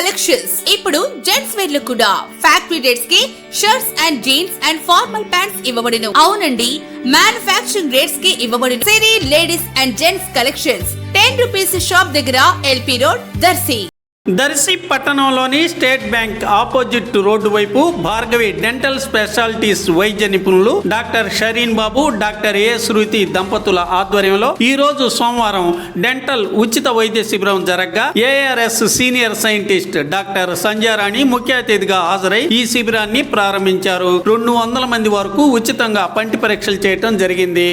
Collections ఇప్పుడు gents wear లో కూడా ఫ్యాక్టరీ రేట్స్ కి shirts and jeans and formal pants ఇవ్వబడును. అవునండి, మ్యానుఫ్యాక్చరింగ్ రేట్స్ కి ఇవ్వబడును. Siri ladies and gents collections 10 rupees shop దగ్గర ఎల్పి రోడ్ దర్శి. దర్శి పట్టణంలోని స్టేట్ బ్యాంక్ ఆపోజిట్ రోడ్డు వైపు భార్గవి డెంటల్ స్పెషాలిటీస్ వైద్య నిపుణులు doctor Shareen Babu, doctor A Shruti దంపతుల ఆధ్వర్యంలో ఈ రోజు సోమవారం డెంటల్ ఉచిత వైద్య శిబిరం జరగగా ARS senior scientist doctor Sanjayarani ముఖ్య అతిథిగా హాజరై ఈ శిబిరాన్ని ప్రారంభించారు. 200 మంది వరకు ఉచితంగా పంటి పరీక్షలు చేయడం జరిగింది.